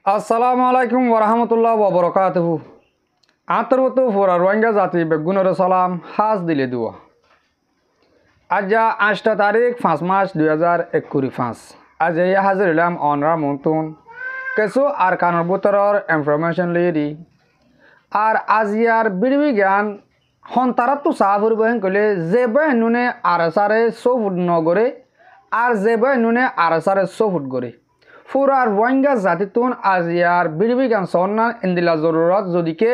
আসসালামু আলাইকুম ওরহামতুল্লাহ ওবরকাতুহু। আন্তর্গত ফোরা রোহিঙ্গা জাতি বেগুনের সালাম হাজ দিলে দুয়া। আজ 8 তারিখ 5 মাস 2025। আজ এই হাজির হলাম অনরা মন্তুন কিছু আর কানুর বুতরর ইনফরমেশন লিয়ে আর আজিয়ার বিজ্ঞান হন্তারাত তো সাফুর বহেন কলে যে বহেন নুনে আরসারে 100 ফুট নগরে আর যে বহেন নুনে আরসারে 100 ফুট গড়ে ফুরা রোহিঙ্গা জাতিতুন আজিয়ার বিজ্ঞান সন্নান ইন্দিলা জরুরত যদিকে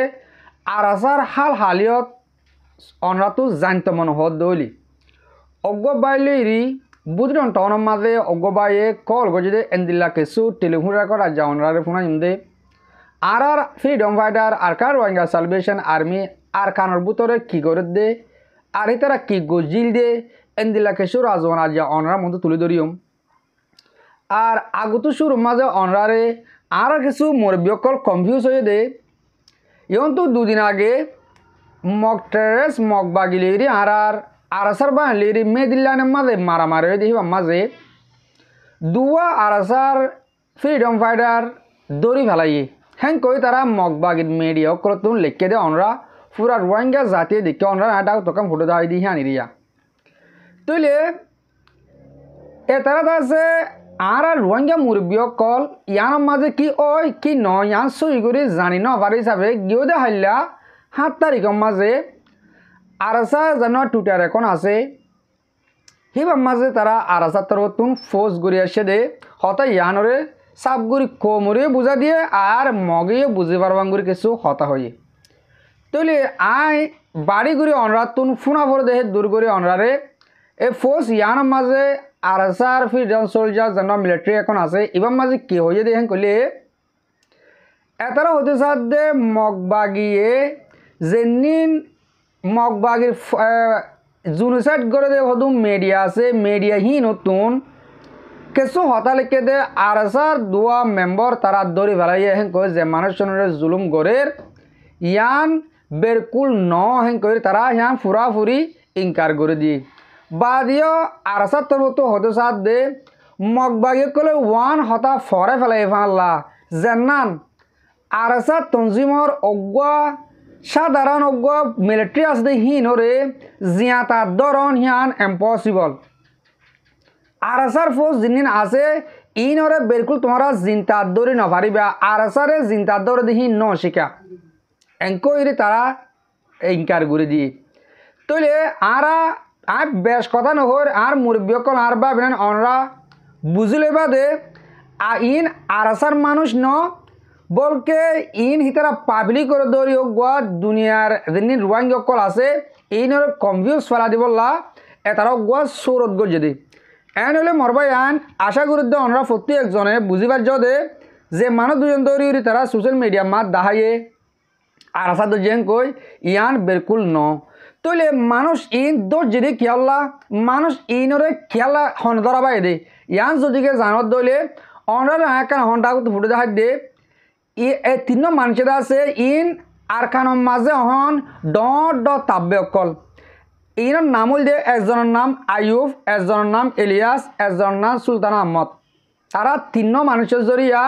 আরসার হাল হালিয়ত অনরাতু জানতে মন হদ দইলি অজ্ঞবাইলি বুদ্রন টনের মাঝে অজ্ঞবাইয়ে কল গজিদে ইন্দিলা কিছু টেলিফোন রেকর্ড আজ অনরারে ফোনা ইমদে আর ফ্রিডম ফাইটার আর কার রোহিঙ্গা সালভেশন আর্মি আর কানোর বুতরে কি করে দে আর তারা কি গজিল দে ইন্দিলা কিছু রাজওয়ান আজ অনরার মধ্যে তুলে ধরিয়ম আর আগত শুরু মাঝে অনরারে আর কিছু মুরব্বীকল কনফিউজ হয়ে দে ইয়ন তো দুদিন আগে মক টেরেস মক বাগিলেরি আর আরসার বাহিলেরি মেদিল্লানের মাঝে মারামারি হয়ে দেখি মাঝে দুয়া আরসার ফ্রিডম ফাইটার দড়ি ফেলাইয়ে হ্যাঁ কই তারা মক বাগির মিডিয়া করতুন লিখে দে অনরা পুরা রোহিঙ্গা জাতীয় দেখে অনরা এটা তোকাম ফুটে দাঁড়িয়ে দিয়ে আনিরিয়া তুইলে এ তারা আছে আর রোহিঙ্গা মুরব্বী কল ইয়ার মাঝে কি ওই কি ন ইয়ান সই করে জানি ন পারি হিসাবে গিয়েও দে হাইলা 7 তারিখের মাঝে আরসা যেন টুইটার এখন আছে হিবার মাঝে তারা আরসা তরতুন ফোর্স গড়ি আসে দে হতা ইয়ানরে সাবগুড়ি কোমরে বুঝা দিয়ে আর মগে বুঝে পারবাঙ্গুরি কিছু হতা হয়ে তৈলে আই বাড়ি ঘুরি অনরাতুন ফুনা ভরে দেহে দূর করে অনরারে এ ফোর্স ইয়ান মাঝে আরসার ফ্রিডম সোলজার যেন মিলিটারি এখন আছে এবার মাঝে কি হয়ে দেখেন কইলে এতারা হতে সাথে মগবাগিয়ে যেনিন মগবাগির জুনিসাইড করে দে হদু মিডিয়া আছে মিডিয়া হি নতুন কিছু হতা লিখে দে আরসার দুয়া মেম্বার তারা দড়ি ফেলাইয়ে হেন কই যে মানুষজনের জুলুম গড়ের ইয়ান বেরকুল ন হেন কই তারা ইয়ান ফুরাফুরি ইনকার করে দিয়ে বাদিও আরসার তরফ হতে সাথ দে মগবাগিয়ে কলে ওয়ান হতা ফরে ফেলাই ফাল্লা জেনান আরসার তঞ্জিমর অজ্ঞা সাধারণ অজ্ঞা মিলিটারি আছে হিনরে জিয়াতা দরন হিয়ান ইম্পসিবল আরসার ফোর্স যিনিন আছে ইনরে বিলকুল তোমরা জিন্তার দৌড়ি নপারিবা আরসারে জিন্তার দৌড়ে দেখি ন শিকা এঙ্কইরে তারা ইনকার করে দিয়ে তৈলে আর বেশ কথা নহর আর মুরব্বীকল আর ভাবেন অনরা বুঝলে বাদে ইন আরসার মানুষ ন বলকে ইন হিতারা পাবলিক করে দৌড়ি গোয়া দুনিয়ার যিনি রোহিঙ্গকল আছে ইনর কনফিউজ ফেলা দিবল্লা এতারা গোয়া সৌরত গজে দি এন হলে মরবাই আন আশা গুরুদ্ধ অনরা প্রতি একজনে বুঝিবার দে যে মানুষ দুজন দৌড়ি তারা সোশ্যাল মিডিয়া মাত দাহাইয়ে আর আসা তো যেন কই ইয়ান বিলকুল ন তৈলে মানুষ ইন দোষ যদি খেয়াল্লা মানুষ ইনরে খেয়ালা হন ধরা বাই দে ইয়ান যদিকে জানত দইলে অনরা একান হনটা ফুটে দেখাই দে এ তিন মানুষের আছে ইন আর কানোর মাঝে হন ড তাব্বে অকল ইনর নাম হল দে একজনের নাম আয়ুব একজনের নাম এলিয়াস একজনের নাম সুলতান আহমদ তারা তিন মানুষের জরিয়া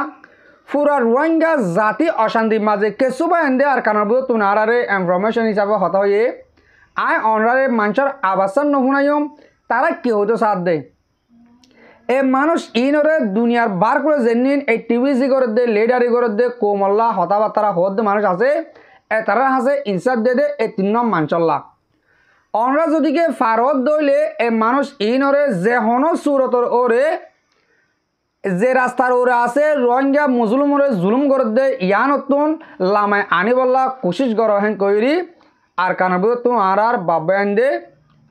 পুরা রোহিঙ্গা জাতি অশান্তির মাঝে কিছু বা এনে আর কানোর বুধ তুনারে ইনফরমেশন হিসাবে হতা হয়ে আয় অনরারে মানুষের আবাসন নহুনাইম তারা কি হইতো সাথ দেয় এ মানুষ ইনরে দুনিয়ার বার করে জেনিন এই টিভিসি করে দে লিডারি করে দে কোমল্লা হতাবার্তারা হদ মানুষ আছে এ তারা আছে ইনসাফ দে দে এই 3 নম্বর মানচল্লা অনরা যদিকে ফারত দইলে এ মানুষ ইনরে যে হন সুরতর ওরে যে রাস্তার ওরে আছে রোহিঙ্গা মুসলুমরে জুলুম করে দে ইয়ানতুন লামায় আনিবল্লা কোশিশ কর হেন কইরি আর কানবু তো আর বাবায়ন দে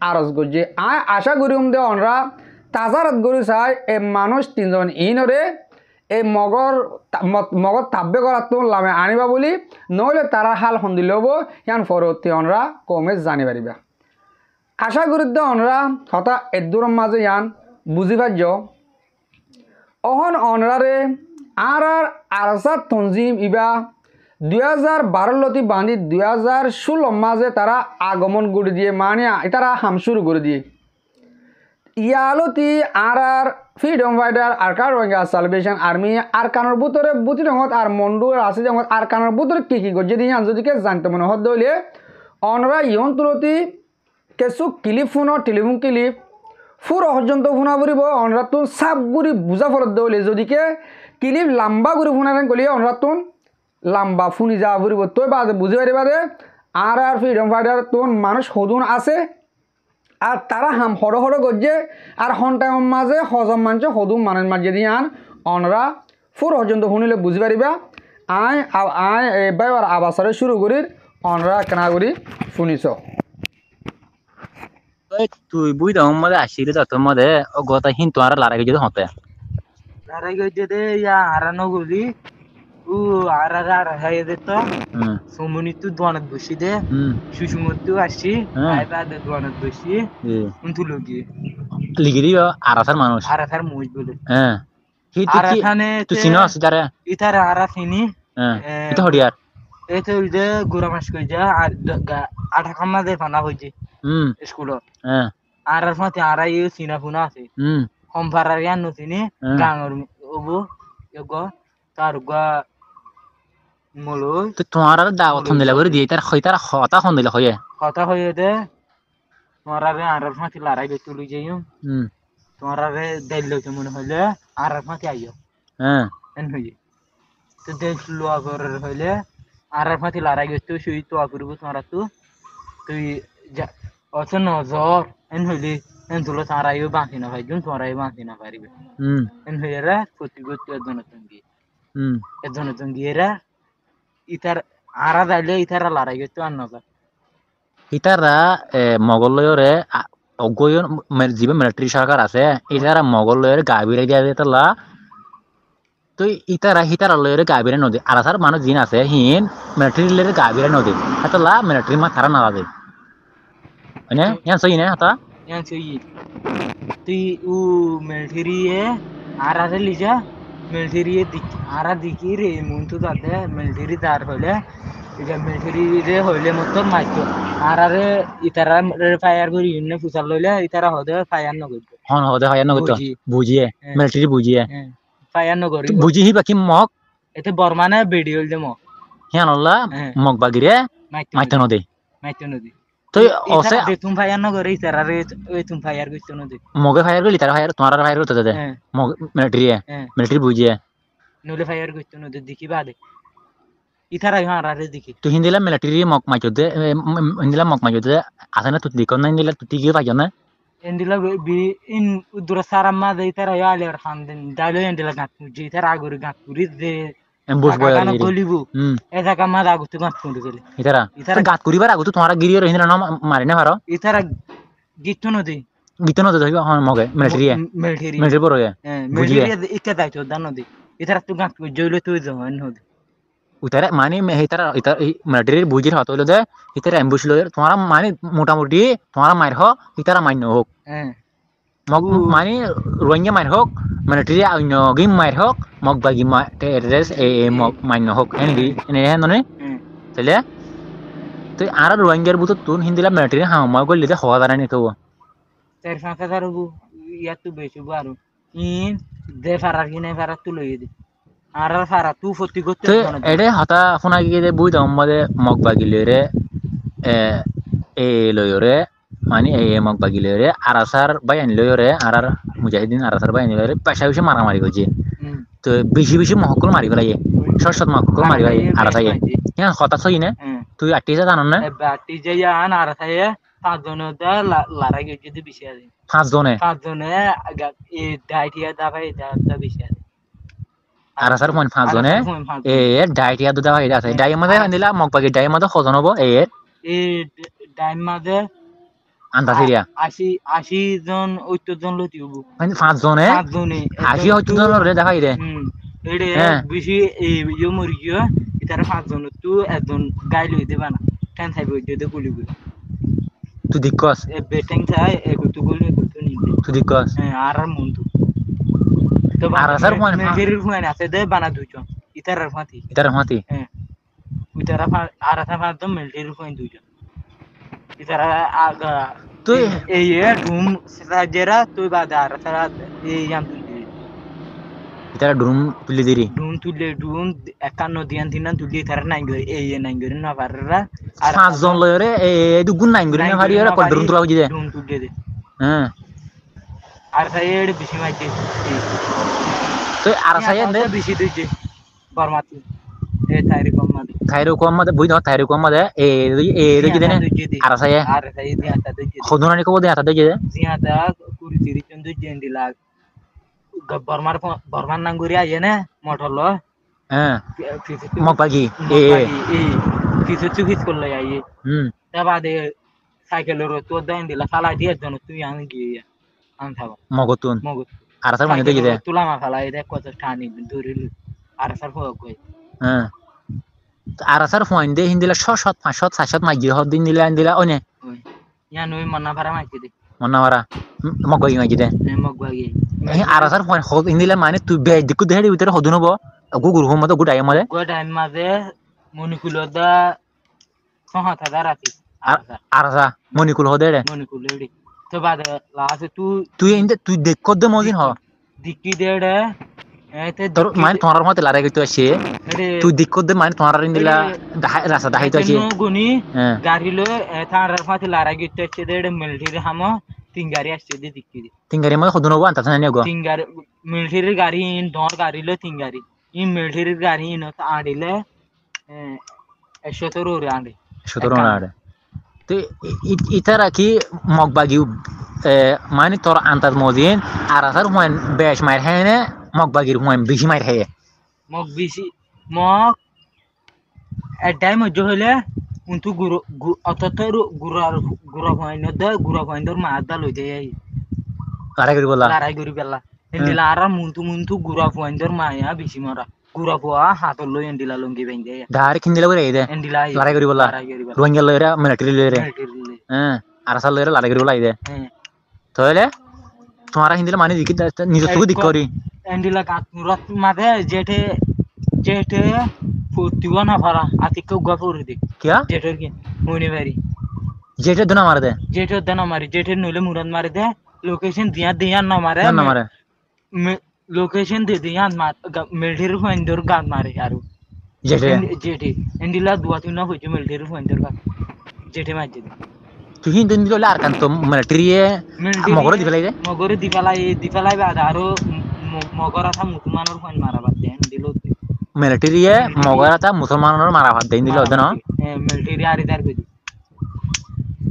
আরজ গজে আয় আশা করিম দে অনরা তাজারাত গরি চাই এ মানুষ 3 জন ইনরে এই মগর তাব্বে করার তো লামে আনিবা বলি নইলে তারা হাল সন্ধি লব ইয়ান পরবর্তী অনরা কমে জানি পারিবা আশা করি অনরা হতা এদূর মাঝে ইয়ান বুঝি পার্য অহন অনরারে আর আরসা তঞ্জিম ইবা 2012 লতি বান্ধি 2016 মাঝে তারা আগমন করে দিয়ে মানে তারা হাম শুরু করে দিয়ে ইয়ালতি আর freedom fighter Arakan Rohingya Salvation Army আরকানের ভিতরে বুতি রঙত আর মন্ডুর আছে যেমন আরকানের ভিতরে কি করছে দিয়ে আন্তর্জাতিক জানতে মনে হত হইলে অনরা ইয়ন তুলতি কিছু ক্লিপ ফোন টেলিফোন ক্লিপ ফুর পর্যন্ত ফোনা ফুরিব অনরাতুন সাপ গুড়ি বুঝা ফলত দৌলে যদিকে ক্লিপ লম্বা করে ফোনারেন কলি অনরাতুন লম্বা ফুনি যা ফুরিব তৈ বাদে বুঝি পারিবা দে আর ফ্রিডম ফাইটার তোন মানুষ সদুন আছে আর তারা হাম হড় হড় করছে আর হন্টাইম মাঝে হজম মানছে সদুম মানের মাঝে দিয়ে আন অনরা ফুর পর্যন্ত শুনিলে বুঝি পারিবা আয় আয় এবার আবাসারে শুরু করি অনরা কেনা করি শুনিছ তুই বুঝ মধ্যে আসিলে তো তোর মধ্যে গতা হিন্তু আর লড়াই যদি হতে লড়াই করতে দে ইয়া হারানো গুলি ও আর হাই দে তো সমনি তু দোয়ানত বসি দে সুসুমত আসি আইবা দে দোয়ানত বসি উন্তু লগি লিগি দিও আরাসার মানুষ আরাসার মুজ বলে হ্যাঁ আরাসানে তুই চিনো আছে তারে ইতারে আরাসিনি এটা হডিয়ার এতে উইদে গুরা মাস কই যা আর আঠা খামনা দে ফানা হইছে স্কুল আর ফাতে আরাই সিনা ফুনা আছে হোমফারার ইয়ান নতিনি গাঙর ওবো ইগো তার গা মলো তো তোমার আর দাও থন দিলা করে দিয়ে তার খইতার হতা খন দিলা হয়ে কথা হয়ে দে তোমার আরে আর ফাতে লড়াই বে তুলি যাইও তোমার আরে দেইলো তো মনে হইলে আর ফাতে আইও এন হই তো দেখলো আগর হইলে আর ফাতে লড়াই বে তো শুই তো আগরবো তোমার তো তুই অত নজর এন হইলে এন তুলো তারাইও বাঁচি না ভাই জুন তোরাই বাঁচি না পারিবে এন হইরা প্রতিগত একজনের গিয়েরা ইতার আরা যাইলে ইতারা লড়াই করতে আর নজর ইতারা মগলয়রে অগয়ন জীবে মিলিটারি সরকার আছে ইতারা মগলয়রে গাবিরে দিয়া দিতলা তো ইতারা হিতারা লয়রে গাবিরে নদী আরাসার মানুষ জিন আছে হিন মিলিটারি লয়রে গাবিরে নদী হাতলা মিলিটারি মা তারা না লাগে মানে ইয়ান সই না হাতা ইয়ান সই তুই উ মিলিটারি এ আরারে লিজা মিলিটারি এ দিক আরা দিকি রে মুন্তু দাদে মিলিটারি দার হইলে এটা মিলিটারি রে হইলে মতো মাইতো আরারে ইতারা ফায়ার করি ইনে ফুসাল লইলে ইতারা হদে ফায়ার ন করবে হন হদে ফায়ার ন করতে বুঝিয়ে মিলিটারি বুঝিয়ে ফায়ার ন করি বুঝিহি বাকি মক এতে বর্মানে ভিডিও দে মক হিয়ান আল্লাহ মক বাগিরে মাইতো নদী তো ওসে তুমি ফায়ার ন করি ইতারা রে ওই তুমি ফায়ার করতে নদী মগে ফায়ার করি তারা ফায়ার তোমার ফায়ার করতে দে মগ মিলিটারি বুঝিয়ে নলে ফায়ার করতে নদী দেখি বাদে ইতারা হারারে দেখি তুই হিন্দিলা মিলিটারি মক মাইতে হিন্দিলা মক মাইতে আছে না তুই দিকন না হিন্দিলা তুই কি পাইছ না এন্ডিলা বি ইন উদরা সারামা দে ইতারা ইয়ালে খান দেন ডাইলো এন্ডিলা গাত মুজি ইতারা আগরে গাত পুরি দে এমবুশ বয় গানা গলিবু এ জায়গা মা আগতে গাত পুরি গেলে ইতারা গাত করিবার আগতে তোমার গিরিয়ে রহিনা না মারি না পারো ইতারা গিট্টো নদী তো ধরিবা হন মগে মিলিটারি বড় মিলিটারি ইকে দাইতো দান নদী ইতারা তো গাত জইলে তুই জহন নদী উতারে মানে হেতারা মিলিটারির বুঝির হত হইলো দে ইতারা এমবুশ লয় তোমার মানে মোটামুটি তোমার মাইর হোক ইতারা মাইন হোক মগ মানে রোহিঙ্গা মাইর হোক মিলিটারি অন্য গেম মাইর হোক মগ বাগি টেররিস্ট মগ মাইন হোক এনে হেন ননে তাহলে তুই আর রোহিঙ্গার বুত তুন হিন্দিলা মিলিটারি হামা গলি দে হওয়া দাঁড়ানি তো 4-5 রুবু ইয়া তো বেশি বারো ইন দে ফারার কিনে ফারার তুই লই দে আর ফারা তুই ফতি করতে এডে হতা ফোনা গিয়ে দে বুই দম মদে মগ বাগিলে রে এ লয়রে মানে এ মগ বাগিলে রে আরাসার বাই আনি লয়রে আর মুজাহিদিন আরাসার বাই আনি লয়রে পয়সা বেশি মারামারি করছে তো বেশি মহকুল মারি ফেলাই সরসত মহকুল মারি ফেলাই আরাসাইয়ে হ্যাঁ হতা সই না তুই আটটি যা জানো না আটটি যাই আন আরাসাইয়ে 5 জনের দা লড়াই করতে বেশি আছে 5 জনে এ ডাইটিয়া দা ভাই দা বেশি আছে আরাসার পয়েন্ট 5 জনে এ ডাইটিয়া দা ভাই আছে ডাই মধ্যে দিলা মগ বাগি ডাই মধ্যে খজন হবো এ ডাই মধ্যে আন্দাসিরিয়া 80 জন 70 জন লতি হবো মানে 5 জনে 80 70 জন রে দেখাই দে এডে বেশি ইয়ো মরি গিয়ে ইতারা 5 জন তুই একজন গাই লই দেবা না টেন থাইব দে গুলি গুলি তুই দিকস এ বেটিং চাই এ কুতু গুলি কুতু নি তুই দিকস আর মন্টু তো আরাসার পয়েন্ট মেজেরির ফুয়ান আছে দে বানা দুইজন ইতারার ফাতি ইতারা আরাসা ফাত মিলিটারির ফুয়ান দুইজন ইতারা আগা তুই এই ডুম সাজেরা তুই বাদে আর সারা এই জাম তুলি ইতারা ড্রুম তুলি দিরি ডুম একান্ন দিয়ান তিনান তুলি তারা নাই গই এই নাই গই না পাররা আর 5 জন লয়রে এই দুগুণ নাই গরি না ভারি ওরা কত ড্রুম তুলা বুঝি দে ডুম তুলি দে হ্যাঁ আর সাই এড বেশি মাইতে তুই আর সাই দে বেশি দিছে বরমাতি এ তাইরি কম মাদে থাইরো কম মতে বুঝ না থাইরো কম মতে এ দেখি দেনে আর সাই দিয়া তা দিছে খদুনানি কো দে আতা দেখি দে দিয়া তা কুরি তিরি চন্দ জেন্দি লাগ বর্মার নাঙ্গুরি আইয়ে না মোটর লো হ্যাঁ মক বাগি এ কিছু চুকিস করলে আইয়ে তা বাদে সাইকেলের তো দেন দিলা ফালাই দিয়ে জন তুই আমি গিয়ে আনতাম মগতুন মগ আর সার মানে দেখি দে তুলা মা ফালাই দে কত টানি ধরিল আর সার ফক কই হ্যাঁ আর সার ফোন দে হিন্দিলা 6 7 5 7 7 মাগি হদ দিন দিলা দিলা ওনে ইয়া নই মন্না পারা মাইতে দে মন্না মারা মক বাগি মাগি দে মগ বাগি আর সার ফোন হদ হিন্দিলা মানে তুই বে দিকু দেহের ভিতরে হদু নব গুগুর হোম মতে গুড আই মতে গোটা মাঝে মনিকুলদা সহাতা দারাতি আর সা মনিকুল হদে রে মনিকুলেডি তো বাদে লাস্ট তুই ইন্দে তুই দেখ কদ মজিন হ দিকি দেড়ে এতে তোর মানে তোমার মতে লারে গইতো আছে তুই দেখ কদ মানে তোমার ইন্দিলা রাস্তা দাহাই তো আছে গুনি গাড়ি লো থার ফাতে লারা গিতে আছে দেড়ে মিলিটারি হামো তিন গাড়ি আসছে দিকি তিন গাড়ি মতে হদু নব আনতা না গো তিন গাড়ি মিলিটারি গাড়ি ইন দর গাড়ি লো তিন গাড়ি ইন মিলিটারি গাড়ি ইন আড়িলে 17 রে আড়ি 17 না আড়ে তো ইতারা কি মগবাগি মানে তোর আন্তাজ মজিন আর আসার হুয়ান বেশ মার হ্যাঁ না মগবাগির হুয়ান বেশি মার হ্যাঁ মগ বেশি মগ এটাই মজ্জ হইলে উন্তু গুরু অতত গুরা ভয়নদর মাদা লই দেই লড়াই করি বেলা এন্ডিলা আর মুন্তু গুরা ভয়নদর মায়া বেশি মারা গুরা পোয়া হাত লই এন্ডিলা লঙ্গি বেঙ্গে দার কিনদিলা করে দে এন্ডিলা লড়াই করি বলা রোহিঙ্গা লইরা মিলিটারি লইরে হ্যাঁ আর আসার লইরা লড়াই করি বলা দে তাহলে তোমারা হিন্দিলা মানে দিকি নিজে সুখ দিক করি এন্ডিলা কাতুরত মাদে জেঠে ফুটিও না পারা আতিকে উগা করে দে কিয়া জেঠের কি মনি বাড়ি জেঠে দনা মার দে জেঠের দনা মারি জেঠের নইলে মুরাদ মারি দে লোকেশন দিয়া না মারে লোকেশন দে দিয়া মার মিলিটারি ফাইন্ডর গান মারে আরো জেঠে এন্ডিলা দুয়া তিন হইছে মিলিটারি ফাইন্ডর গান জেঠে মারছে তুই হিন্দি দিলে আর কান তো মিলিটারি মগরে দিফালাই বাদ আরো মগরা থা মুসলমানের ফাইন মারা বাদ দেন দিল মিলিটারি মগরা থা মুসলমানের মারা বাদ দেন দিল না মিলিটারি আরি দার কই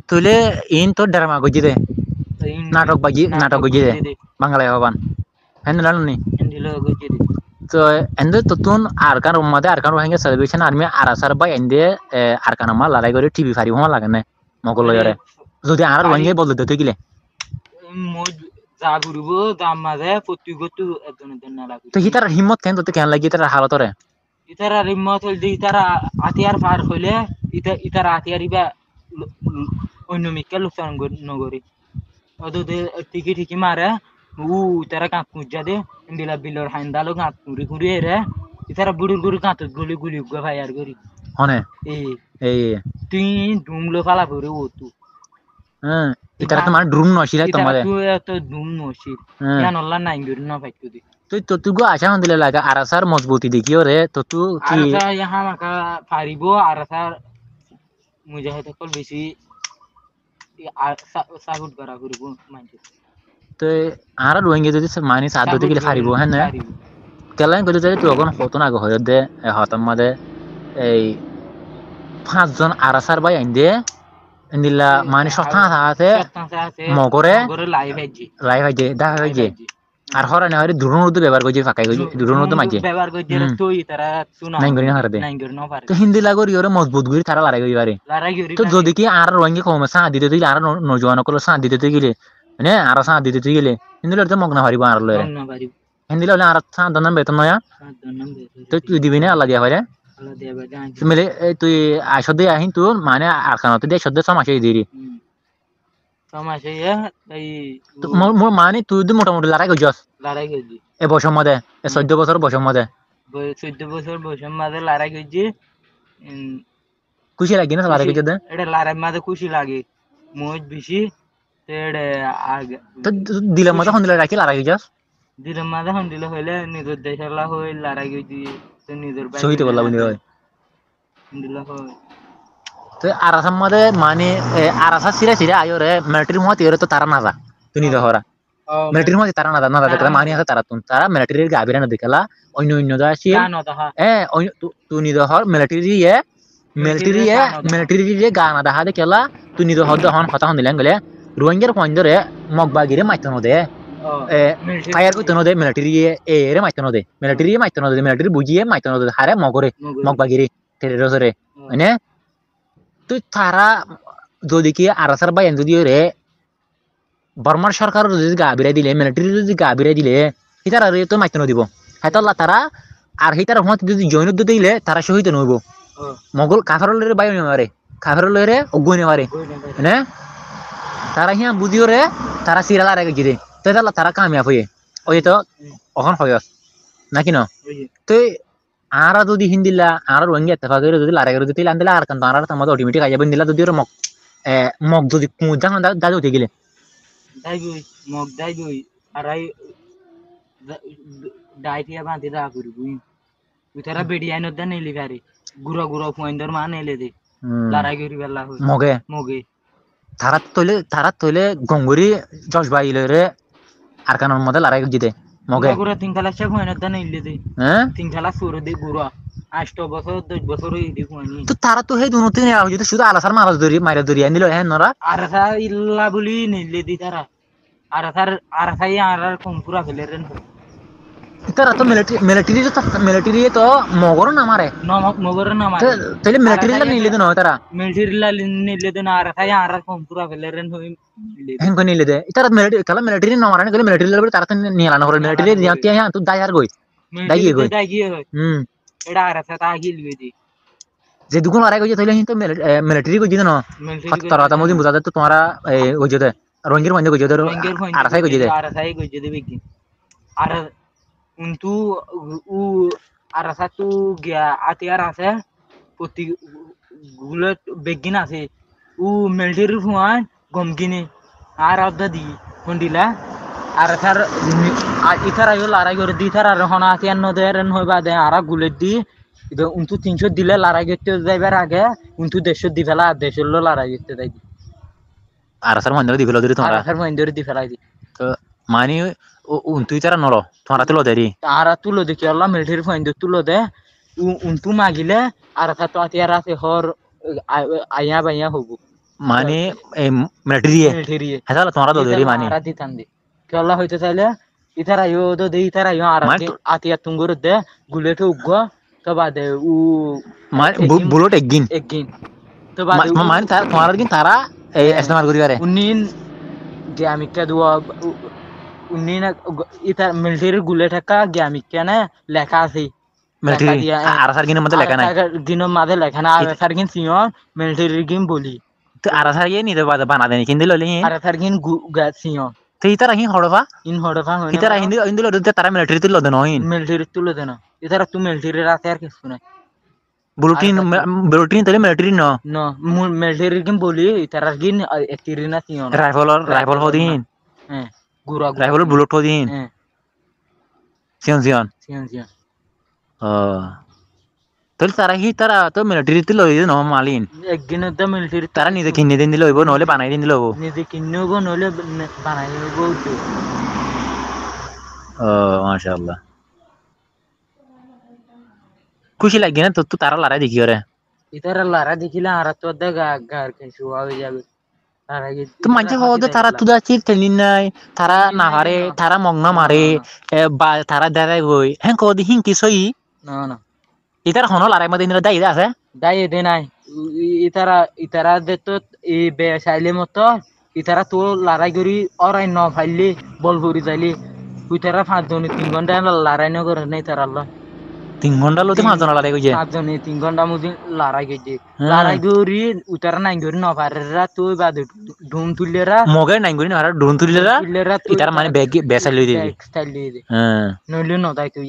তুলে ইন তো ড্রামা গজি দে নাটক গজি দে বাংলায় হবান হেন লালনি এন্ডিলো গজি দে তো এন্ডে তো তুন আর কান রুমাদে আর কান রোহিঙ্গা সেলিব্রেশন আর্মি আর আসার বাই এন্ডে আর কান মা লড়াই করে টিভি ফারি হওয়া লাগে না মগল লয়রে যদি আর রোহিঙ্গা বলতে দিতে গিলে মই যা ঘুরব দাম মাঝে প্রতি গতু একজন না লাগে তো হিতার হিম্মত কেন তো কেন লাগি তার হালতরে ইতারা রিমত হইল দি ইতারা আতিয়ার পার হইলে ইতারা আতিয়ারিবা অন্য মিক্কা লোকসান নগরী অদে টিকি মারে তারা কাঁত কুজা দে ইন্দিলা বিলর হাইন্দালো কাঁত কুড়ি রে ইতারা বুড়ির গুড়ি কাঁত গুলি উগা ভাই আর করি হনে এই তুই ডুমলো ফালা করে ও তু হ্যাঁ ইতারা তো মানে ড্রুম নছিলা তোমারে তুই এত ডুম নছি ইয়ান আল্লাহ নাই গরি না পাইতো দি তুই গো আশা হন দিলে লাগা আর আসার মজবুতি দেখিও রে তো তুই কি আর ইহা মাকা পারিবো আর আসার মুজাহিদ কল বেশি সাগুট করা করব মানছে তো আর রোহিঙ্গা যদি মানে সাথ দিতে গেলে পারিব হ্যাঁ না কেলান কইতে চাই তুই এখন হতো না গো হয়ে দে হতাম মাদে এই 5 জন আর আসার ভাই আইন দে ইন্দিলা মানে সস্তা আছে মগরে লাইভ আইছে দেখা হইছে আর হরা না হরে দুরুন ব্যবহার কইছে ফাকাই কইছে দুরুন মাঝে ব্যবহার কইছে তুই তারা শুনা নাই গরি না হারে দে নাই গরি না পারে তো হিন্দি লাগরি ওরে মজবুত গরি তারা লড়াই করি পারে তো যদি কি আর রোহিঙ্গা কমে সা দিতে তুই আর নজওয়ান কল সা দিতে তুই গেলে মানে আর সা দিতে তুই গেলে হিন্দি লড়তে মগ্ন হারিব আর লরে হিন্দি লড়লে আর সা দনন বেতন নয়া তো তুই দিবি না আল্লাহ দিয়া পারে আল্লাহ দিয়া পারে মিলে তুই আইসদে আহিন তুই মানে আর কানতে দে সদে সমাসে দিরি সমাসে এই মোর মানে তুই তো মোটামুটি লড়াই করছস এ বছর মধ্যে 14 বছর বছর মধ্যে 14 বছর বছর মধ্যে লড়াই করছি খুশি লাগে না লড়াই করতে এটা লড়াই মধ্যে খুশি লাগে মোজ বেশি তেড়ে আগে তো দিলে মতো হন দিলে রাখি লারাই যাস দিলের মাঝে হন্ডিল হইলে নিজের দেশের হই লড়াই গেছি তো নিজের সহিত বললা বন্ধু হয় হন্ডিল হয় তো আরাসার মধ্যে মানে আরাসা সিরে সিরে আয়ো রে মিলিটারি মত ইরে তো তারা না যা তুমি দহরা মিলিটারি মত তারা না না দেখলা মানি আছে তারা তুন তারা মিলিটারির গাবিরা না দেখলা অন্য অন্য দা আছে তুই দহর মিলিটারি গানা দেখা দেখলা তুই দহর দহন কথা হন দিলেন গলে রোহিঙ্গার পয়েন্টরে মগবাগিরে মাইতো নদে ফায়ার করতে নদে মিলিটারি এরে মাইতো নদে মিলিটারি বুঝিয়ে মাইতো নদে হারে মগরে মগবাগিরে টেররসরে মানে তুই তারা যদি কি আরাসার বাইন যদি রে বর্মার সরকার যদি গা বিরাই দিলে মিলিটারি যদি গা বিরাই দিলে হিতার আর তো মাইতে দিব হেতাল্লা তারা আর হিতার হমত যদি জৈন দিলে তারা শহীদ নইব মগল কাফারলের বায়ু নেওয়ারে কাফারলের অগ্নি নেওয়ারে মানে তারা হিয়া বুঝিও রে তারা সিরালা রেগে গিয়ে তো তারা কামিয়াব হয়ে ওই তো অখন হয় নাকি ন তুই আরা যদি হিন্দিলা আর রোহিঙ্গা এতফাক যদি লারাগে যদি লান্দিলা আর কান তারা আমাদের অটোমেটিক আইয়া বন্দিলা যদি ওর মগ যদি কুমুজাং দাদা উঠে গেলে দাইবই মগ দাইবই আর আই ডাইটিয়া বাঁধি দা করবি তুই তারা বেডি আইন দা নেলি গারি গুড়া গুড়া পয়েন্টর মা নেলে দে লড়াই করি বেলা হই মগে মগে তারা তৈলে গঙ্গুরি জশ বাইলে রে আর কানের মধ্যে লড়াই জিতে মগে গুড়া তিন খালা সে পয়েন্ট দা নেলে দে হ্যাঁ তিন খালা সুরে দে গুড়া 8 বছর 10 বছর হইদি কোনি তো তারা তো হে দুনতে নেওয়া যদি শুধু আলাসার মারাজ ধরি মাইরা ধরি আনিল হ্যাঁ নরা আর সা ইল্লা বলি নেলে দি তারা আর সাই আর কোন পুরা ফেলে রেন তারা তো মিলিটারি তো মগর না মারে মগর না মারে তাহলে মিলিটারি নিলে তো নয় তারা মিলিটারি লা নিলে দে না আর সাই আর কোন পুরা ফেলে রেন হই হেন কো নিলে দে তারা মিলিটারি না মারে গলে মিলিটারি লেভেল তারা তো নিয়ে লানা করে মিলিটারি দিয়াতে হ্যাঁ তুই দায়ার গই দাই গই এটা আর সাথে আগিল গই যে দুগুণ আড়াই গই তাহলে কিন্তু মিলিটারি গই না তারা তা মদিন বুঝা তো তোমারা গই যেতে রঙ্গের মধ্যে গই যেতে আর সাই গই যেতে আর সাই গই যেতে বেকি আর কিন্তু উ আর সাথে গিয়া আতিয়ার আছে প্রতি গুলো বেগিন আছে উ মিলিটারি ফুয়ান গমগিনে আর আদা দি হন্ডিলা আর তার ইথার আইও লড়াই করে দি তার আর হনা আতিয়ার নদে রেন হইবা দে আর গুলে দি উন্তু 300 দিলে লড়াই করতে যাইবার আগে উন্তু 150 দি ফেলা 150 লো লড়াই করতে যাই আর সার মন্দির দি ফেলা দিরে তোমরা আর মন্দির দি ফেলাই দি তো মানে তুই তারা নর তোমরা তুলো দেরি আর তুলো দেখি আল্লাহ মিলিটারি ফাইন্ড তুলো দে উন্তু মাগিলে আর তো আতিয়ার আছে হর আয়া বাইয়া হবো মানে মিলিটারি হ্যাঁ তোমরা তো দেরি মানে আর দিতাম দি কেলা হইতে চাইলে ইতার আইও তো দে ইতার আইও আর আতিয়ার তুঙ্গুর দে গুলেট উগো তো বাদে উ মানে বুলেট একদিন তো বাদে মানে তারা তোমার কিন্তু তারা ইস্তেমাল করি পারে উন্নিন গ্যামিকা দুয়া উন্নিন ইতার মিলিটারি গুলেট একটা গ্যামিকা না লেখা আছে মিলিটারি আর সার গিনের মধ্যে লেখা নাই দিনের মাঝে লেখা না আর সার গিন সিও মিলিটারি গেম বলি তো আর সার গিয়ে নিতে বানা দেনি কিন্তু ললি আর সার গিন সিও তো ইতারা হি হড়ফা হয় ইতারা হিন্দি লদে তারা মিলিটারি তুলো দেন হইন মিলিটারি তুলো দেন ইতারা তুমি মিলিটারি রাতে আর কিছু নাই বুলেটিন তাহলে মিলিটারি ন মিলিটারি গেম বলি ইতারা গিন এতিরি না সিও রাইফল হদিন হ্যাঁ গুরা রাইফল বুলেট হদিন হ্যাঁ সিয়ন ও তাহলে তারা তো মিলিটারি তুলো ন মালিন একদিন তো মিলিটারি তারা নিজে কিনে দিন দিলে হইব নহলে বানাই দিন দিলে হইব নিজে কিনে হইব নহলে বানাই হইব ও মাশাআল্লাহ খুশি লাগে না তো তারা লড়াই দেখি রে ইতারা লড়াই দেখিলে আর তো দেখা গার কিছু হয়ে যাবে তো মাঝে হওয়া তারা তো যাচ্ছি ট্রেনিং নাই তারা না হারে তারা মগনা মারে বা তারা দাঁড়ায় গই হ্যাঁ কদি হিংকি সই না ইতার হনো লড়াই মধ্যে ইন্দ্র দায়ী আছে দায়ী দে নাই ইতারা দে তো এই বেসাইলে মতো ইতারা তো লড়াই করি অরাই ন ফাইলি বল ভরি যাইলি ইতারা 5 জন 3 ঘন্টা লড়াই ন করে নাই তারা আল্লাহ 3 ঘন্টা লোতে 5 জন লড়াই কইছে 5 জন 3 ঘন্টা মধ্যে লড়াই কইছে লড়াই করি ইতারা নাই করি ন পারেরা তো বাদ ঢুম তুললেরা মগে নাই করি না ঢুম তুললেরা ইতারা মানে বেসাই লই দিবি হ্যাঁ নইলে ন দাই তুই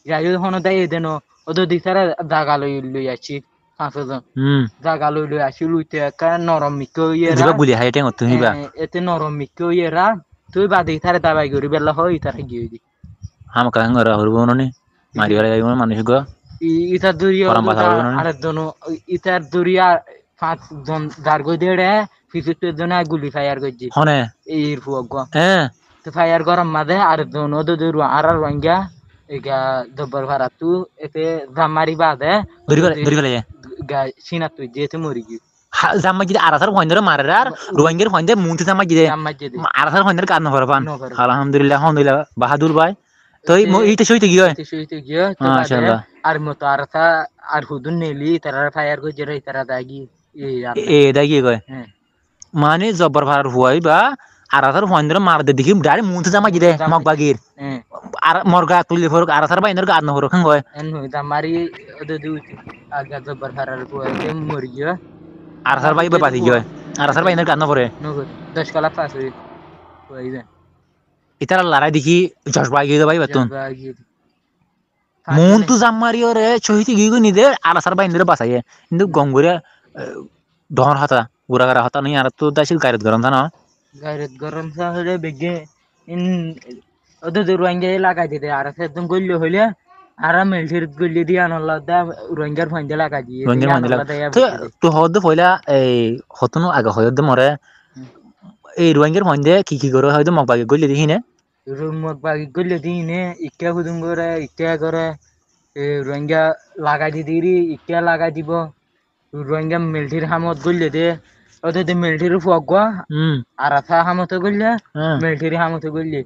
যাই হনো দাই দেন ওদের দিতারা দাগা লই আছি 5জন হুম জাগা লই আসিল উইতে একা নরম মিকো ইয়েরা দিবা গুলি হাই টেং তুমি বা এতে নরম মিকো ইয়েরা তুই বাদে ইতারে দাবাই করি বেলা হয় ইতারে গিয়ে দি হাম কাং গরা হরবো ননি মারি গরা গাইবো মানুষ গো ইতার দরিয়া পরাম বাসা হরবো ননি আরেক জন ইতার দরিয়া 5জন দার্গো দেড়ে ফিসুতে জন গুলি ফায়ার করছি হনে এর ফুয়াগ হ্যাঁ তো ফায়ার গরম মাদে আরেক জন ওদ দরু আর রঙ্গা এগা দব্বর ভাড়া তু এতে জামারি বাদে দরি গলে গা সিনা তুই যেতে মরি গি জাম্মা জিদে আরাসার ফয়ন্দরে মারে আর রোহিঙ্গের ফয়ন্দে মুনতে জাম্মা জিদে জাম্মা যেতে আরাসার ফয়ন্দরে কাদ নহর পান নহর। আলহামদুলিল্লাহ আলহামদুলিল্লাহ বাহাদুর ভাই তো এইটা সইতে কি হয় সইতে গিয়ে তো মাশাআল্লাহ আর মতো আর তা আর হুদুন নেলি তারা ফায়ার করে জেরে তারা দাগি এ দেখি কয় হ্যাঁ মানে জব্বর ভাড়ার হুয়াই বা আরাসার ফয়ন্দরে মারতে দেখি ডাইরেক্ট মুনতে জাম্মা জিদে মগবাগির হ্যাঁ আর মরগা তুলি ফরক আরাসার বাইন্দর গাদ নহর খান কয় এন হই দামারি ওদে দুই আগা জব্বার ফারার পুয়া মরি গিয়ে আরাসার বাই বাতি কি হয় আরাসার বাইন্দর গাদ নহরে নগদ 10 কালা পাস হই ওই যে ইতারা লড়াই দেখি জশবাই গিয়ে ভাই বাতুন মন তো জাম্মারি ওরে চহিতে গিয়ে নিদে আরাসার বাইন্দর বাসাইয়ে কিন্তু গঙ্গুরে ডহর হাতা গুড়াগারা হাতা নেই আর তো দাসিল গায়রত গরম না গায়রত গরম সাহরে বেগে ইন ওদে দুরঙ্গে লাগাই দিতে আর একদম গল্লি হইলে আর মেলঠির গল্লি দিয়া নল্লা দা রঙ্গার ফাইন্দে লাগাই দিয়ে রঙ্গের মধ্যে তো হদ ফয়লা এই হতনো আগে হয়দ মরে এই রঙ্গের মধ্যে কি করে হয়তো মগবাগে গলি দেখি না রুমক বাগি গল্লি দিনে ইক্কা হুদুম করে ইক্কা করে রঙ্গা লাগাই দিদি ইক্কা লাগাই দিব রঙ্গা মেলঠির হামত গল্লি দে ওদে মেলঠির ফুয়াগা আর আথা হামত গল্লি মেলঠির হামত গল্লি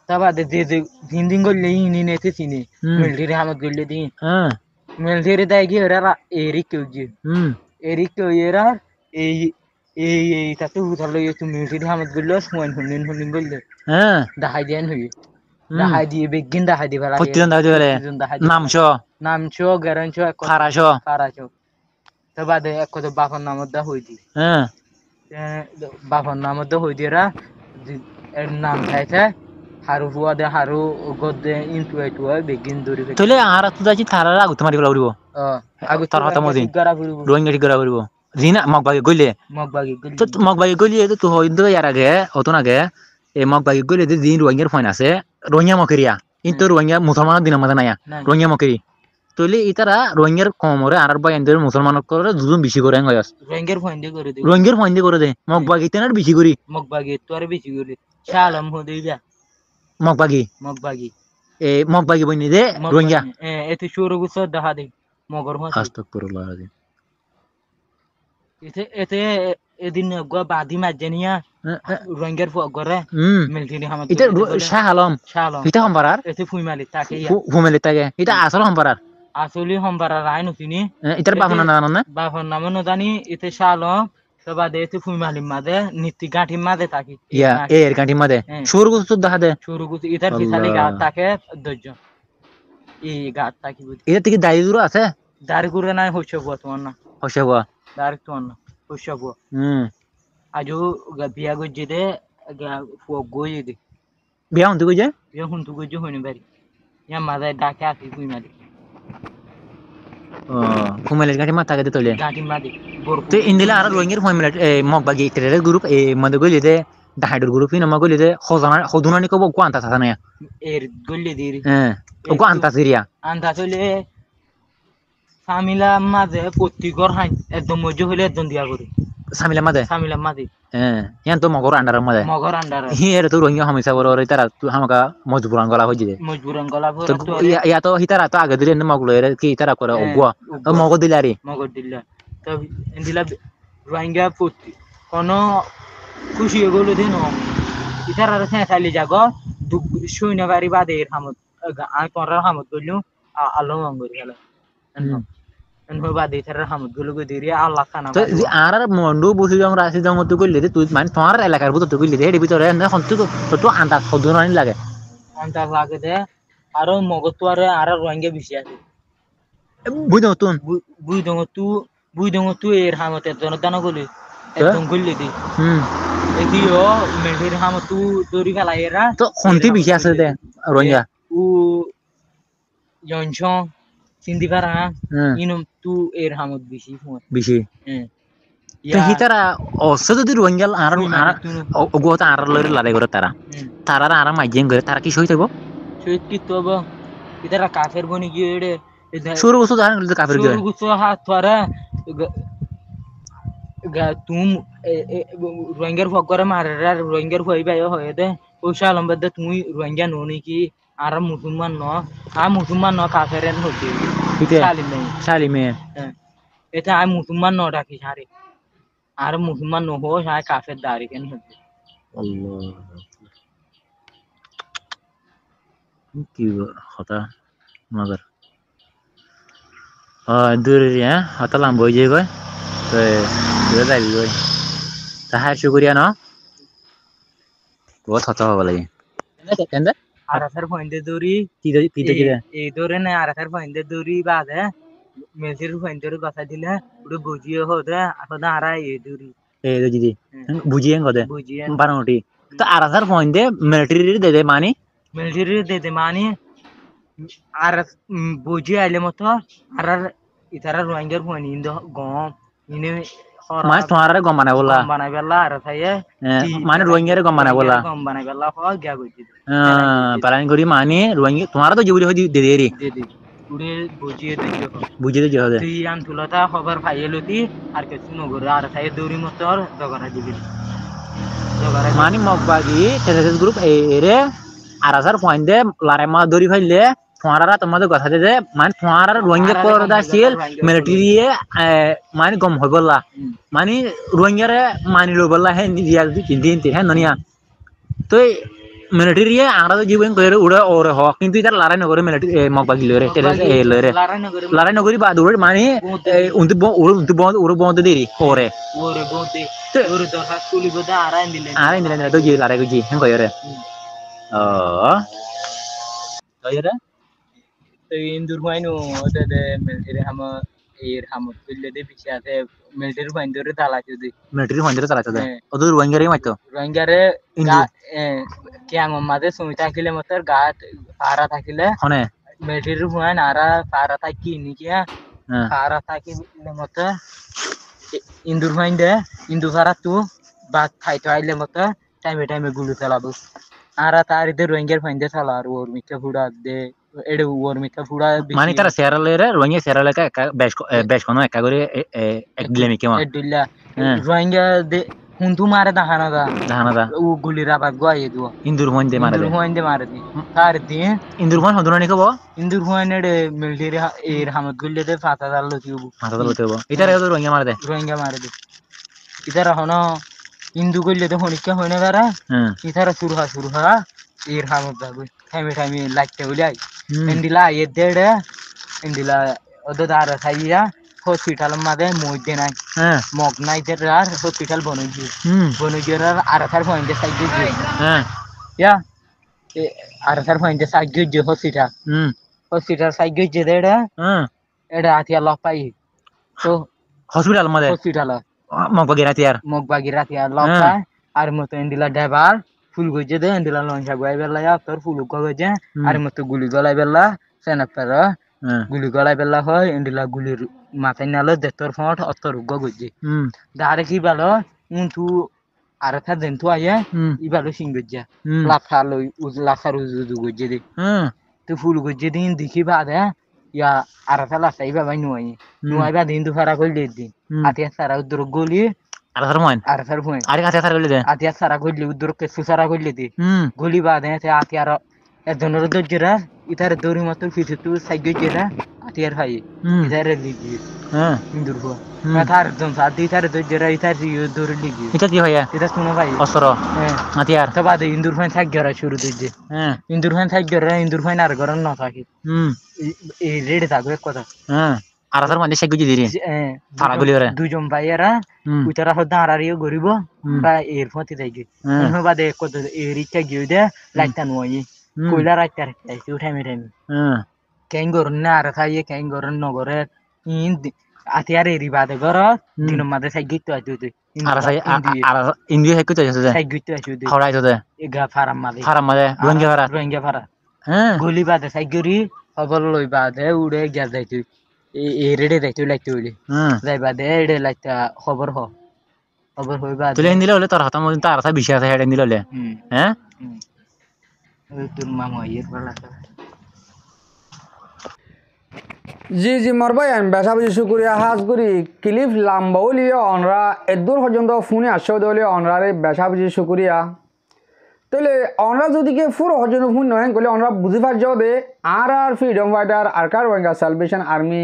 তাবা দে দে হিন্দিং গল্লি ইনি নেতে চিনি মেলঠির হামত গল্লি দি মেলঠির দাই গি ওরা এরিক কেউজি এরিক কেউয়েরা এই এই তাতে হুতালো তুমি মেলঠির হামত গল্লি সুমান হুনিন গল্লি দাহাই দেন হই দাহাই দিয়ে বেগিন দাহাই দি ভালা প্রতিজন দাহাই দিলে নামছো গারানছো ফারাছো তাবা দে এক কত বাফার নামত দা হই দি বাফার নামত দা হই দিরা এর নাম চাইছে হারু হুয়া দে হারু গদে ইনটু এটু বেগিন দরি তলে আর তো যাচ্ছি থারার আগু তোমার বলা উড়িব আগু তার হাতা মদিন গারা ফুরিব রোহিঙ্গা ঠিক করা উড়িব জিনা মগবাগে গইলে তো মগবাগে গইলে তো হইতো ইয়ার আগে হতো আগে এই মগবাগে গইলে যে দিন রোহিঙ্গার ফয়ন আছে রোহিঙ্গা মকেরিয়া কিন্তু রোহিঙ্গা মুসলমান দিনের মধ্যে নাইয়া রোহিঙ্গা মকেরি তলে ইতারা রোহিঙ্গার কমরে আর বাইন্দের মুসলমান করে দুজন বেশি করে গয়াস রোহিঙ্গার ফয়ন করে দে মগবাগে তেনার বেশি করি মগবাগে তো আর বেশি করে শালম হদিবা মগবাগি এ মগবাগি বইনি দে রোহিঙ্গা এতে শুরু গুছ দেখা দে মগর হস আস্তাগফিরুল্লাহ আলাজিম এতে এদিন গো বাদি মাজনিয়া রোহিঙ্গার গরে মিলতিনি হামাত এটা শাহালম এটা সম্পারার এতে ফুইমালি তাকে এটা আসল সম্পারার আসলে সম্পারার আই নতিনি এটার বাপন না জানো না বাপন নাম ন জানি এতে শালম তবা দে এতে ফুইমালি মাদে নিতি গাঁঠি মাদে তাকি ইয়া এর গাঁঠি মাদে শুরু গুছ দেখা দে শুরু গুছ ইতার বিশালি গাত তাকে দজ্জ এই গাত তাকি এটা থেকে দাড়ি দূর আছে দাড়ি করে নাই হইছে গো তোমার না হইছে গো দাড়ি তোমার না হইছে গো আজু বিয়া গজে দে ফো গজে দে বিয়া হুন গজে বিয়া হুন গজে হইনি বাড়ি ইয়া মাদায় ডাকে আসি ফুই মারি ফুমেলের গাঁঠি মাথা গেতে তলে গাঁঠি মারি তো ইন্দিলা আর রোহিঙ্গার ফুমেল মগবাগি ট্রেডার গ্রুপ এ মধ্যে গলি দে দাহাইডর গ্রুপ ইন মগ গলি দে হদুনানি কব কো আনতা থানা এর গলি দিরি কো আনতা সিরিয়া আনতা চলে সামিলা মাঝে প্রতিগর হাই একদম মজু হইলে একদম দিয়া করি সামিলা মাঝে ইয়ান তো মগর আন্ডার হি এর তো রোহিঙ্গা সমস্যা বড় রে তারা তো হামকা মজবুরান গলা হই যে তো ইয়া তো হিতারা তো আগে দিলে মগলো এর কি তারা করে অগুয়া মগ দিলারি তো ইন্দিলা রোহিঙ্গা প্রতি কোন খুশি গলো দেন ইতারা রে চাইলে জাগো সৈন্যবাড়ি বাদে এর হামত আই পরার হামত কইলু আলো মঙ্গরি গেল বাদে ইতারা হামত গুলো দিরি আল্লাহ খানা তো আর মন্ডু বসি জং রাশি জং তো কইলে তুই মানে তোমার এলাকার ভিতর তো কইলে এর ভিতরে এখন তো আন্দাজ হদুনানি লাগে আন্দাজ লাগে দে আর মগত তো আর রোহিঙ্গা বেশি আছে বুইদং তু এর হামতে জনদান গলি একদম গলি দি এদিও মেলহির হামত তু দরি ফেলা এরা তো খন্তি বেশি আছে দে রোহিঙ্গা উ জনসং সিন্দি পারা ইনম তু এর হামত বেশি ফোন বেশি হ্যাঁ তো হিতারা অসে যদি রোহিঙ্গা আর অগত আর লরে লড়াই করে তারা আর মাইজেন করে তারা কি সই থাকবো শহীদ কি তব ইতারা কাফের বনি গিয়ে এড়ে শুরু বছর ধারণ করতে কাফের গিয়ে গুছো হাত ধরা তুম রোহিঙ্গার ফক করে মারে রোহিঙ্গার হই বাই হয়ে দে ও শালম বাদে তুমি রোহিঙ্গা নো নাকি আর মুসলমান ন কাফের হতে শালিমে এটা আমি মুসলমান ন ডাকি সারে আর মুসলমান ন হো সারে কাফের দাঁড়ি কেন হতে আল্লাহ কি কথা মগর দূর হতা লাম বই যাই গয় তো দূরে যাবি গয় তাহার শুকরিয়া ন বহুত হতা হব লাগে কেন আরাফের পয়েন্টে দৌড়ি এই দৌড়ে না আরাফের পয়েন্টে দৌড়ি বাদে মেসির পয়েন্টের কথা দিলে ওটা বুঝিয়ে হতে আসলে আরা এই দৌড়ি এই দিদি বুঝিয়ে গদে বুঝিয়ে বানানোটি তো আরাফের পয়েন্টে মিলিটারি দে মানি মিলিটারি দে মানি আর বুঝিয়ে আইলে মতো আর ইতারা রোহিঙ্গার পয়েন্ট ইন্দো গম ইনে মানে তোমার গম বানাই বেলা আর থাইয়ে মানে রোহিঙ্গারে গম বানাই বেলা হয় গিয়া বুঝি পালান করি মানে রোহিঙ্গা তোমার তো জীবলি হয় দে রে উড়ে বুঝিয়ে দিও দে তুই আন তুলতা খবর পাইয়েলতি আর কিছু নগরে আর থাইয়ে দৌড়ি মতো জগরা দিবি মানে মগবাগি টেরেস গ্রুপ এরে আর হাজার পয়েন্ট দে লারে মা দড়ি ফাইলে তোমারা তোমাদের কথা দে মানে তোমার রোহিঙ্গা পরদা ছিল মিলিটারি মানে গম হই বললা মানে রোহিঙ্গারে মানি লো বললা হ্যাঁ রিয়াল দিন হ্যাঁ ননিয়া তো মিলিটারি আমরা জীবন করে উড়ে ওরে হ কিন্তু ইতার লড়াই নগরে মিলিটারি মগবাগি লরে টেরেস লরে লড়াই নগরি বাদ উড়ে মানে উড়ে বন্ধ দেরি ওরে ওরে দরখাস তুলি বদা আরাইন দিলে তো জি লড়াই গজি হ্যাঁ কইরে কইরে তো ইন্দুর মাইনো ওতে দে মিলিটারি হামা এর হামত কইলে দে পিছে আছে মিলিটারি বাইন্দরে দালাইতে দে মিলিটারি বাইন্দরে দালাইতে দে ওদের রোহিঙ্গারে মাইতো রোহিঙ্গারে কেন মাঝে সুমিতা থাকিলে মতর গাত পারা থাকিলে হনে মিলিটারি হুয়ান আরা পারা থাকি নিকিয়া পারা থাকিলে মতর ইন্দুর বাইন্দে ইন্দু পারা তু বাত খাইতো আইলে মতর টাইমে গুলি চালাবো আরা তারিতে রোহিঙ্গার ফাইন্দে চালা আর ওর মিঠা ফুড়া দে এডে ওর মিঠা ফুড়া মানে তারা সেরালেরে রোহিঙ্গা সেরালে বেশ কোন একা করে এক দিলে মিকে মা এডুল্লা রোহিঙ্গা দে হুন্তু মারে দাহানাদা ও গুলিরা বাগ গয়ে দো ইন্দুর হইন্দে মারে দি তার দি ইন্দুর হন হদুনানি কব ইন্দুর হইন এডে মিলিটারি এর হামত গুলি দে 5000 লতিবো ইতারে রোহিঙ্গা মারে দে ইতারা হনো ইন্দু গুলি দে হনিকা হইনা দারা ইতারা শুরু হা এর হামত দাবো টাইমে লাগতে বলাই এন্ডিলা এ দেড়ে এন্ডিলা ওদের আর খাইয়া হসপিটাল মাঝে মধ্যে নাই মগ নাই আর হসপিটাল বনে গিয়ে আর তার পয়েন্টে সাইড দিয়ে ইয়া আর তার পয়েন্টে সাইড দিয়ে হসপিটাল সাইড দিয়ে দেড়ে এটা আতিয়া লক পাই তো হসপিটাল মগবাগি রাতিয়ার লক পাই আর মতো এন্ডিলা ড্রাইভার ফুল গজে দে এন্ডিলা লঞ্চা গুয়াই বেলা তোর ফুল গজে আর মতো গুলি গলাই বেলা সেনাপার গুলি গলাই বেলা হয় এন্ডিলা গুলির মাথায় নালো দেতর ফট অতর গজে দারে কি বেলো উন্তু আর থা দেনতু আয়ে ই বেলো সিংগজা লাফা লই লাফার উজু গজে দে তো ফুল গজে দিন দেখি বাদে ইয়া আর থা লাফাই বাবাই নুয়াই বা দিন দুফারা কই দিন আতিয়া সারা উদ্র গলি আর সার পয়েন্ট আতিয়া সারা গলি উদ্র কে সুসারা গলি দি গলি বাদে আতিয়ার একজনের দজ্জরা ইতার দৌড়ি মতো পিছু তু সাইড গজরা আতিয়ার ভাই ইতার লিগি ইন্দুর হো মাথার একজন সাদি ইতার দজ্জরা ইতার দৌড় লিগি এটা কি হয় এটা শুনো ভাই অসর আতিয়ার তো বাদে ইন্দুর ভাই থাক গরা শুরু দজ্জে ইন্দুর ভাই থাক গরা ইন্দুর ভাই আর গরন না থাকে এই রেডি থাকবে কথা আর তার মানে সে গুজি দিরি তারা গুলি করে দুজন ভাইয়েরা উতারা হদা আরারিও গরিব বা এর ফতি যাইগে বাদে কত এর ইচ্ছা গিয়ে দে লাইটা নয় কইলা রাইতা রাইতে উঠাইমে কেন গরন না আর খাইয়ে কেন গরন নগরে ইন আতিয়ার এরি বাদে গর দিন মাদে সাই গিত আইতে আর ইন্ডিয়া হেকু তাই আছে সাই গিত আইতে হাওড়া আইতে এগা ফারাম মাদে রোহিঙ্গা ফারা গলি বাদে সাই গরি খবর লই বাদে উড়ে গিয়া যাইতে এই রেডে যাইতে লাগতে হইলে যাইবা দে রেডে লাগতে খবর হইবা তুলে দিলে হলে তোর হাতের মধ্যে তার বিষয় আছে হেডে দিলে হলে হ্যাঁ তোর মামা ইয়ের পালা জি জি মরবাই আমি বেসা বুঝি শুকুরিয়া হাজ করি ক্লিপ লাম্বাও লিয়ে অনরা এদূর পর্যন্ত ফোনে আসছে দলে অনরারে বেসা বুঝি শুকুরিয়া তাহলে অনরা যদি কে পুরো হজন্য ফোন নয় করলে অনরা বুঝি পারছ দে আর ফ্রিডম ফাইটার আর কার ওয়েঙ্গা সালভেশন আর্মি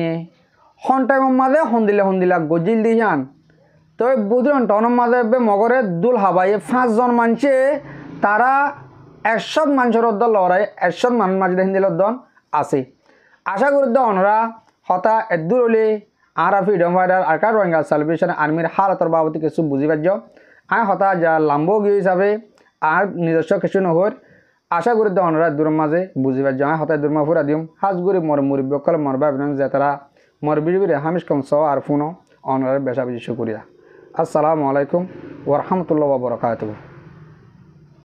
হন টাইমের মাঝে হন্দিলা গজিল দিয়ান তো বুঝলেন টনের মাঝে মগরে দুল হাবাই 5 জন মানুষে তারা 100 মানুষের দল লড়াই 100 মানুষ মাঝে হিন্দি দল আছে আশা করি অনরা হতা এদূর হলে আর ফ্রিডম ফাইটার আর কার ওয়েঙ্গা সালভেশন আর্মির হালতর বাবদ কিছু বুঝি পারছ আমি হতা যা লাম্বো গিয়ে হিসাবে আর নিজস্ব কিছু নহর আশা করি অনরা দূরের মাঝে বুঝি পারছ আমি হতায় দূরমা ফুরা দিম হাজ করি মর মুরব্বী কল মর ভাবলেন যে তারা মর বিড়ি হামিশ কম স আর ফোনও অনরা বেসা বেশি শুকুরিয়া আসসালামু আলাইকুম ওয়া রাহমাতুল্লাহি ওয়া বারাকাতুহু।